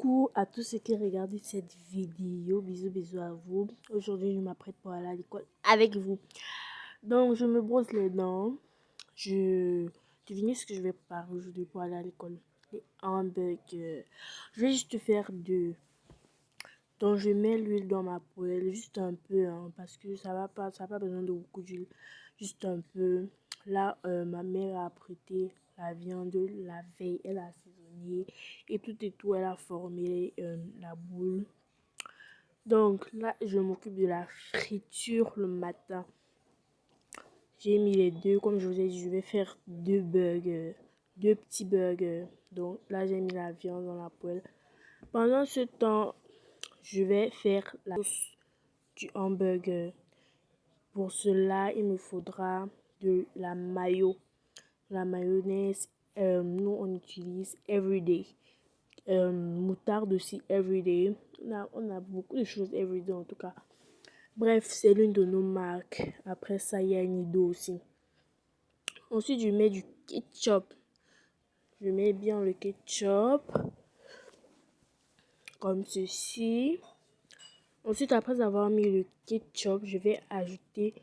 Coucou à tous ceux qui regardent cette vidéo. Bisous, bisous à vous. Aujourd'hui, je m'apprête pour aller à l'école avec vous. Donc, je me brosse les dents. Devinez ce que je vais préparer aujourd'hui pour aller à l'école. Les hamburgers. Je vais juste faire deux. Donc, je mets l'huile dans ma poêle. Juste un peu, hein, parce que ça va pas besoin de beaucoup d'huile. Juste un peu. Là, ma mère a apprêté la viande la veille. Elle a assaisonné et tout. Elle a formé la boule. Donc là, je m'occupe de la friture le matin. J'ai mis les deux. Comme je vous ai dit, je vais faire deux burgers. Deux petits burgers. Donc là, j'ai mis la viande dans la poêle. Pendant ce temps, je vais faire la sauce du hamburger. Pour cela, il me faudra de la mayo. La mayonnaise, nous on utilise everyday. Moutarde aussi everyday. On a beaucoup de choses everyday en tout cas. Bref, c'est l'une de nos marques. Après ça, il y a Nido aussi. Ensuite, je mets du ketchup. Je mets bien le ketchup. Comme ceci. Ensuite, après avoir mis le ketchup, je vais ajouter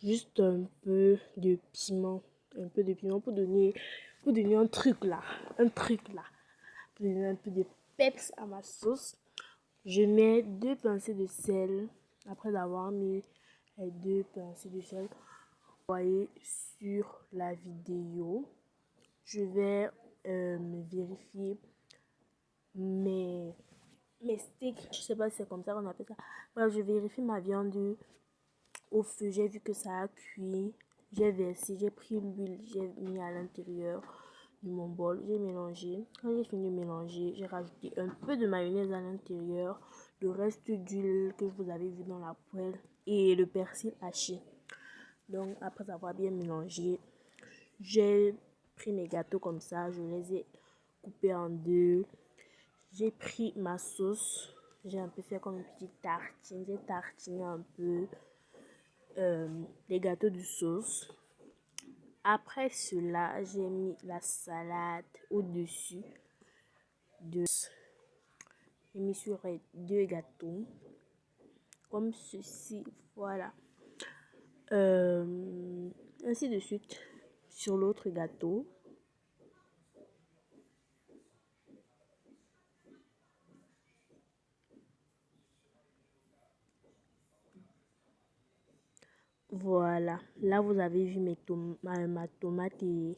juste un peu de piment. Un peu de piment pour donner un truc là. Un truc là. Pour donner un peu de peps à ma sauce. Je mets deux pincées de sel. Après avoir mis les deux pincées de sel, vous voyez sur la vidéo, je vais vérifier mes steaks. Je sais pas si c'est comme ça qu'on appelle ça. Bref, je vérifie ma viande au feu. J'ai vu que ça a cuit. J'ai versé, j'ai pris l'huile, j'ai mis à l'intérieur de mon bol. J'ai mélangé. Quand j'ai fini de mélanger, j'ai rajouté un peu de mayonnaise à l'intérieur, le reste d'huile que vous avez vu dans la poêle et le persil haché. Donc, après avoir bien mélangé, j'ai pris mes gâteaux comme ça. Je les ai coupés en deux. J'ai pris ma sauce. J'ai un peu fait comme une petite tartine. J'ai tartiné un peu les gâteaux de sauce. Après cela, j'ai mis la salade au-dessus de... J'ai mis sur les deux gâteaux. Comme ceci, voilà. Ainsi de suite sur l'autre gâteau. Voilà. Là, vous avez vu ma tomate et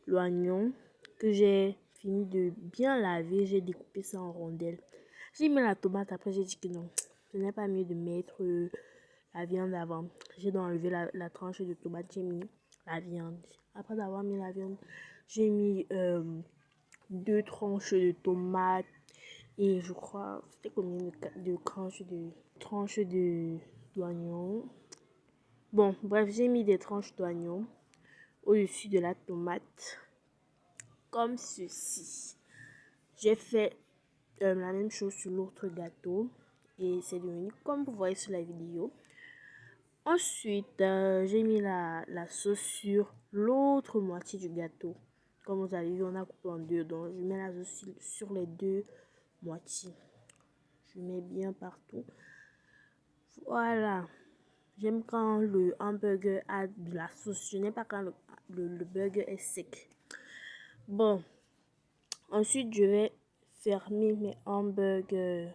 l'oignon que j'ai fini de bien laver. J'ai découpé ça en rondelles. J'ai mis la tomate. Après, j'ai dit que non, ce n'est pas mieux de mettre la viande avant. J'ai donc enlevé la tranche de tomate. J'ai mis la viande. Après avoir mis la viande, j'ai mis deux tranches de tomate. Et je crois, c'était combien de tranches de d'oignon. Bon, bref, j'ai mis des tranches d'oignon au-dessus de la tomate. Comme ceci. J'ai fait la même chose sur l'autre gâteau. Et c'est devenu comme vous voyez sur la vidéo. Ensuite, j'ai mis la sauce sur l'autre moitié du gâteau. Comme vous avez vu, on a coupé en deux. Donc, je mets la sauce sur les deux moitiés. Je mets bien partout. Voilà. J'aime quand le hamburger a de la sauce. Je n'aime pas quand le burger est sec. Bon. Ensuite, je vais fermer mes hamburgers.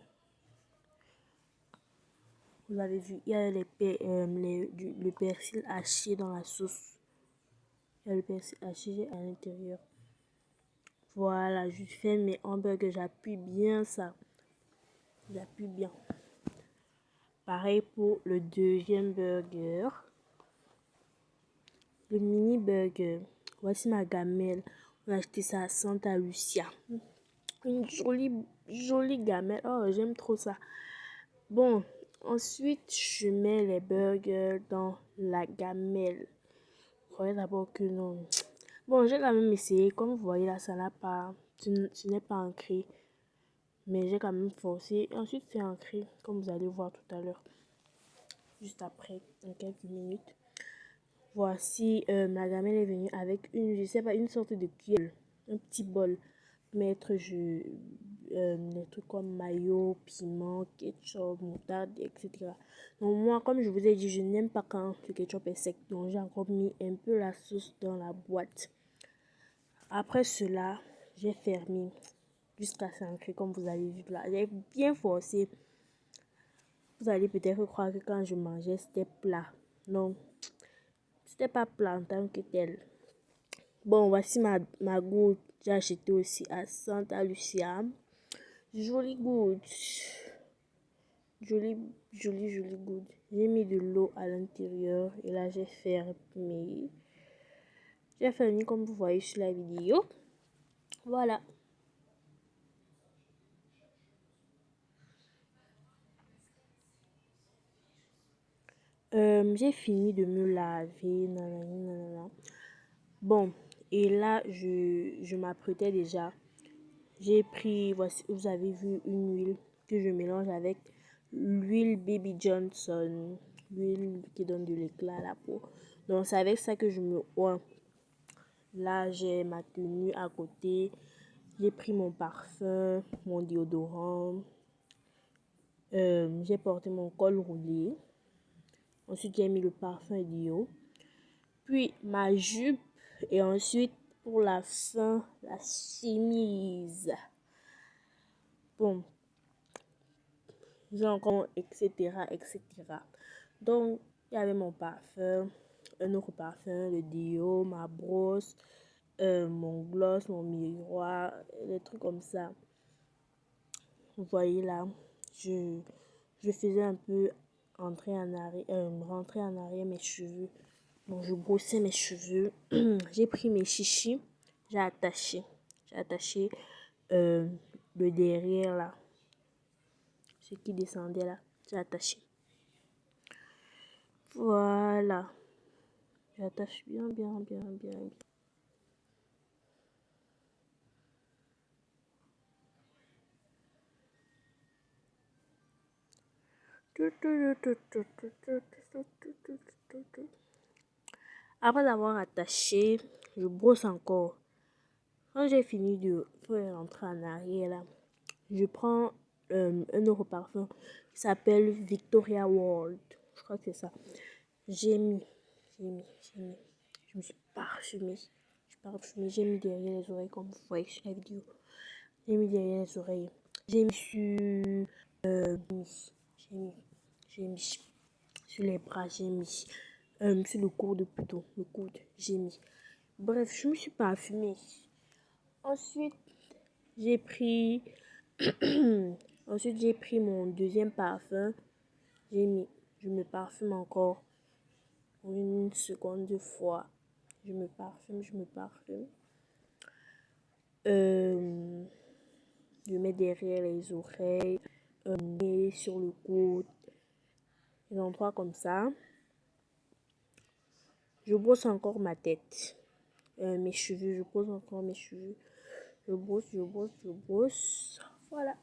Vous avez vu, il y a le persil haché dans la sauce. Il y a le persil haché à l'intérieur. Voilà, je fais mes hamburgers. J'appuie bien ça. J'appuie bien. Pareil pour le deuxième burger. Le mini burger. Voici ma gamelle. On a acheté ça à Santa Lucia. Une jolie gamelle. Oh, j'aime trop ça. Bon, ensuite, je mets les burgers dans la gamelle. Je croyais d'abord que non. Bon, j'ai quand même essayé. Comme vous voyez là, ça n'a pas... Ce n'est pas ancré. Mais j'ai quand même forcé. Et ensuite, c'est ancré, comme vous allez voir tout à l'heure. Juste après, en quelques minutes. Voici, la gamelle est venue avec une, je sais pas, une sorte de cuillère. Un petit bol. Mettre des trucs comme mayo, piment, ketchup, moutarde, etc. Donc moi, comme je vous ai dit, je n'aime pas quand le ketchup est sec. Donc j'ai encore mis un peu la sauce dans la boîte. Après cela, j'ai fermé jusqu'à s'ancrer comme vous avez vu là. J'ai bien forcé. Vous allez peut-être croire que quand je mangeais, c'était plat. Non, c'était pas plat en tant que tel. Bon, voici ma goutte. J'ai acheté aussi à Santa Lucia. Jolie goutte. Jolie, jolie, jolie goutte. J'ai mis de l'eau à l'intérieur et là j'ai fermé. J'ai fermé comme vous voyez sur la vidéo. Voilà. J'ai fini de me laver. Nanana, nanana. Bon, et là je m'apprêtais déjà. J'ai pris, voici, vous avez vu une huile que je mélange avec l'huile Baby Johnson, l'huile qui donne de l'éclat à la peau. Donc c'est avec ça que je me oins. Là j'ai ma tenue à côté, j'ai pris mon parfum, mon déodorant, j'ai porté mon col roulé. Ensuite j'ai mis le parfum et déo, puis ma jupe et ensuite pour la fin la chemise. Bon, j'ai encore, etc., etc. Donc, il y avait mon parfum, un autre parfum, le déo, ma brosse, mon gloss, mon miroir, des trucs comme ça. Vous voyez là, je, je faisais un peu rentrer en arrière mes cheveux. Donc, je brossais mes cheveux. J'ai pris mes chichis, j'ai attaché. J'ai attaché le derrière là, ce qui descendait là, j'ai attaché. Voilà. J'attache bien, bien, bien, bien, bien. Après avoir attaché, je brosse encore. Quand j'ai fini de rentrer en arrière là, je prends un autre parfum qui s'appelle Victoria World. Je crois que c'est ça. J'ai mis, j'ai mis. Je me suis parfumée. J'ai mis derrière les oreilles comme vous voyez sur la vidéo. J'ai mis derrière les oreilles. J'ai mis sur, j'ai mis, j'ai mis sur les bras, j'ai mis sur le coude plutôt, le coude, j'ai mis. Bref, je me suis parfumée. Ensuite, j'ai pris, ensuite j'ai pris mon deuxième parfum. J'ai mis, je me parfume encore pour une seconde fois. Je me parfume, je me parfume. Je mets derrière les oreilles, et sur le coude, les endroits comme ça. Je brosse encore ma tête, mes cheveux, je brosse encore mes cheveux. Je brosse, je brosse, je brosse. Voilà.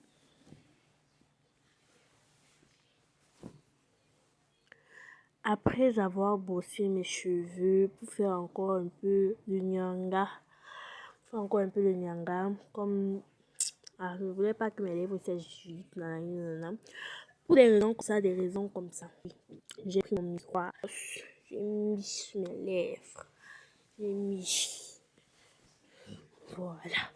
Après avoir brossé mes cheveux pour faire encore un peu de nyanga, comme je ne voulais pas que mes lèvres sèchent vite, pour des raisons comme ça, des raisons comme ça. J'ai pris mon miroir, j'ai mis sur mes lèvres, j'ai mis, voilà.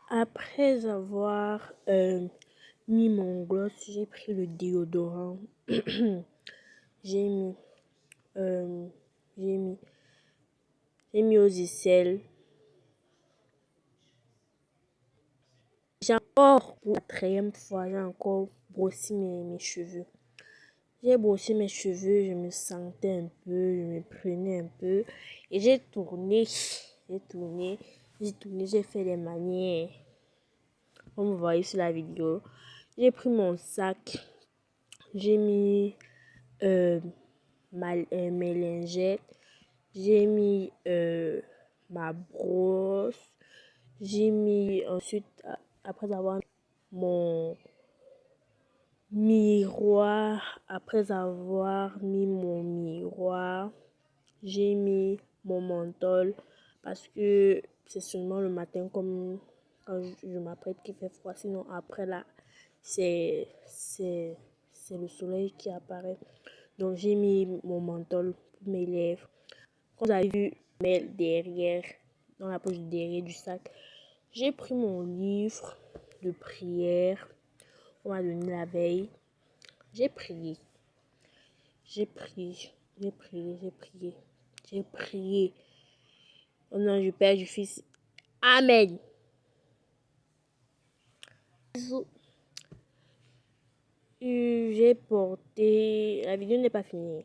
Après avoir mis mon gloss, j'ai pris le déodorant. j'ai mis, euh, j'ai mis, j'ai mis aux aisselles. J'ai encore, pour la 3e fois, j'ai encore brossé mes cheveux. J'ai brossé mes cheveux, je me sentais un peu, je me prenais un peu. Et j'ai tourné, j'ai fait les manières. Comme vous voyez sur la vidéo, j'ai pris mon sac, j'ai mis mes lingettes, j'ai mis ma brosse, j'ai mis ensuite, après avoir mon miroir, après avoir mis mon miroir, j'ai mis mon menthol parce que c'est seulement le matin comme quand je m'apprête qu'il fait froid. Sinon après là, c'est le soleil qui apparaît. Donc j'ai mis mon menthol pour mes lèvres. Comme vous avez vu, mais derrière, dans la poche derrière du sac, j'ai pris mon livre de prière qu'on m'a donné la veille. J'ai prié. J'ai prié. J'ai prié. J'ai prié. J'ai prié. Au nom du Père, du Fils. Amen. J'ai porté. La vidéo n'est pas finie.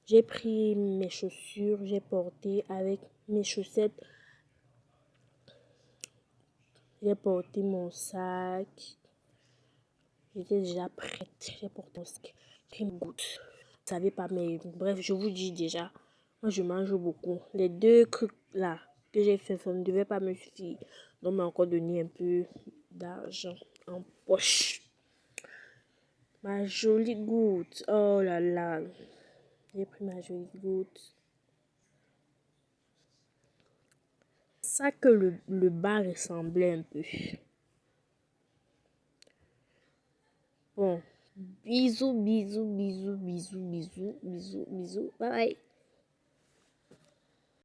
J'ai pris mes chaussures. J'ai porté avec mes chaussettes. J'ai porté mon sac. J'étais déjà prête. J'ai porté mon sac. J'ai pris mes gouttes. Vous savez pas, mais bref, je vous dis déjà. Moi, je mange beaucoup. Les 2 trucs là que j'ai fait, ça ne devait pas me suffire. Donc, m'a encore donné un peu d'argent en poche. Ma jolie goutte. Oh là là. J'ai pris ma jolie goutte. Ça que le bas ressemblait un peu. Bon. Bisous, bisous, bisous, bisous, bisous, bisous, bisous. Bye bye.